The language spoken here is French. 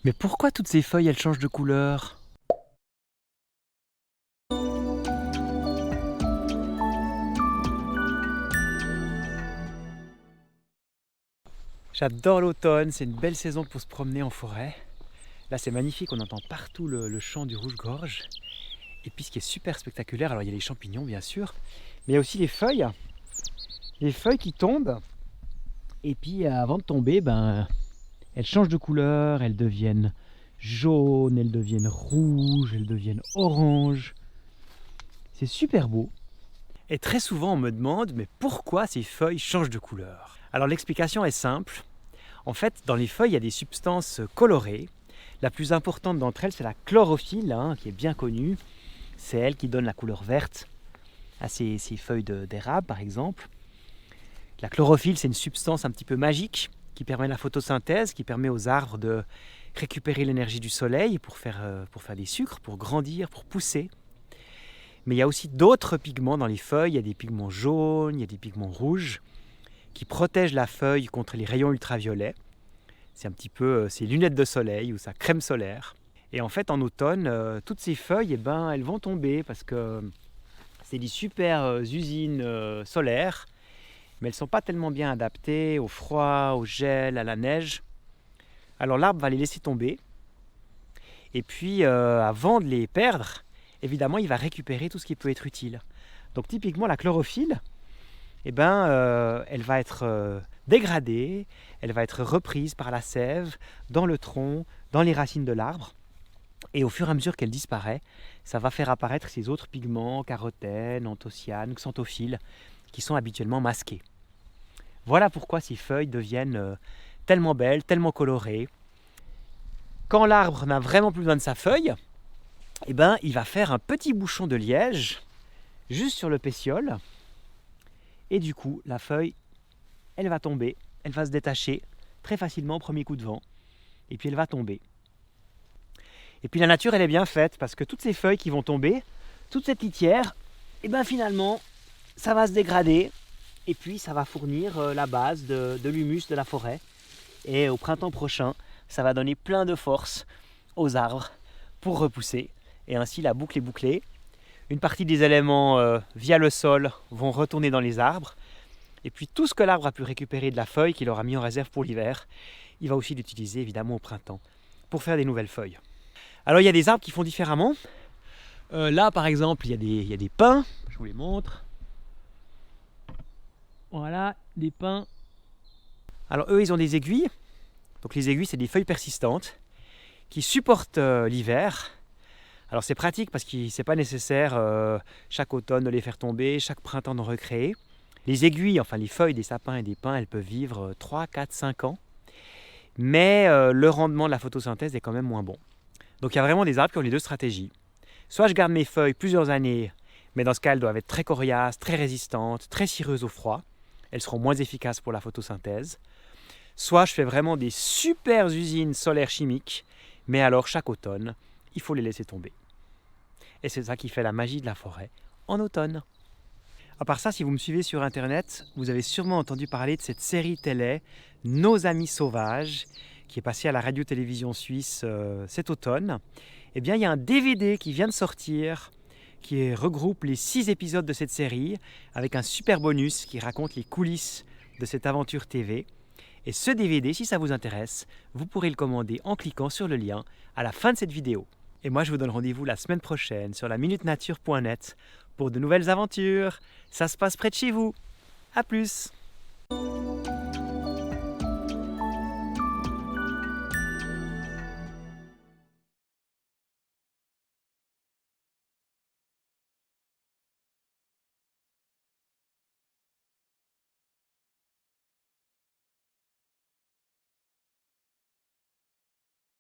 Mais pourquoi toutes ces feuilles, elles changent de couleur? J'adore l'automne, c'est une belle saison pour se promener en forêt. Là, c'est magnifique, on entend partout le chant du rouge-gorge. Et puis, ce qui est super spectaculaire, alors il y a les champignons, bien sûr, mais il y a aussi les feuilles qui tombent. Et puis, avant de tomber, elles changent de couleur, elles deviennent jaunes, elles deviennent rouges, elles deviennent oranges. C'est super beau. Et très souvent, on me demande, mais pourquoi ces feuilles changent de couleur? Alors, l'explication est simple. En fait, dans les feuilles, il y a des substances colorées. La plus importante d'entre elles, c'est la chlorophylle, qui est bien connue. C'est elle qui donne la couleur verte à ces feuilles d'érable, par exemple. La chlorophylle, c'est une substance un petit peu magique qui permet la photosynthèse, qui permet aux arbres de récupérer l'énergie du soleil pour faire des sucres, pour grandir, pour pousser. Mais il y a aussi d'autres pigments dans les feuilles. Il y a des pigments jaunes, il y a des pigments rouges qui protègent la feuille contre les rayons ultraviolets. C'est un petit peu ses lunettes de soleil ou sa crème solaire. Et en fait, en automne, toutes ces feuilles, elles vont tomber parce que c'est des super usines solaires, mais elles ne sont pas tellement bien adaptées au froid, au gel, à la neige. Alors l'arbre va les laisser tomber. Et puis, avant de les perdre, évidemment, il va récupérer tout ce qui peut être utile. Donc typiquement, la chlorophylle, elle va être dégradée, elle va être reprise par la sève dans le tronc, dans les racines de l'arbre. Et au fur et à mesure qu'elle disparaît, ça va faire apparaître ces autres pigments, carotène, anthocyanes, xanthophiles, qui sont habituellement masqués. Voilà pourquoi ces feuilles deviennent tellement belles, tellement colorées. Quand l'arbre n'a vraiment plus besoin de sa feuille, il va faire un petit bouchon de liège juste sur le pétiole. Et du coup, la feuille, elle va tomber, elle va se détacher très facilement au premier coup de vent. Et puis elle va tomber. Et puis la nature, elle est bien faite parce que toutes ces feuilles qui vont tomber, toute cette litière, finalement, ça va se dégrader. Et puis ça va fournir la base de l'humus de la forêt. Et au printemps prochain, ça va donner plein de force aux arbres pour repousser. Et ainsi la boucle est bouclée. Une partie des éléments via le sol vont retourner dans les arbres. Et puis tout ce que l'arbre a pu récupérer de la feuille qu'il aura mis en réserve pour l'hiver, il va aussi l'utiliser évidemment au printemps pour faire des nouvelles feuilles. Alors il y a des arbres qui font différemment. Là par exemple il y a des pins, je vous les montre. Voilà, des pins. Alors eux ils ont des aiguilles. Donc les aiguilles c'est des feuilles persistantes qui supportent l'hiver. Alors c'est pratique parce que c'est pas nécessaire chaque automne de les faire tomber, chaque printemps d'en recréer. Les aiguilles, enfin les feuilles des sapins et des pins, elles peuvent vivre 3, 4, 5 ans. Mais le rendement de la photosynthèse est quand même moins bon. Donc il y a vraiment des arbres qui ont les deux stratégies. Soit je garde mes feuilles plusieurs années, mais dans ce cas elles doivent être très coriaces, très résistantes, très cireuses au froid. Elles seront moins efficaces pour la photosynthèse. Soit je fais vraiment des super usines solaires chimiques, mais alors chaque automne, il faut les laisser tomber. Et c'est ça qui fait la magie de la forêt en automne. À part ça, si vous me suivez sur internet, vous avez sûrement entendu parler de cette série télé Nos Amis Sauvages, qui est passée à la radio-télévision suisse cet automne. Eh bien, il y a un DVD qui vient de sortir, qui regroupe les 6 épisodes de cette série, avec un super bonus qui raconte les coulisses de cette aventure TV. Et ce DVD, si ça vous intéresse, vous pourrez le commander en cliquant sur le lien à la fin de cette vidéo. Et moi, je vous donne rendez-vous la semaine prochaine sur laminutenature.net pour de nouvelles aventures. Ça se passe près de chez vous. À plus!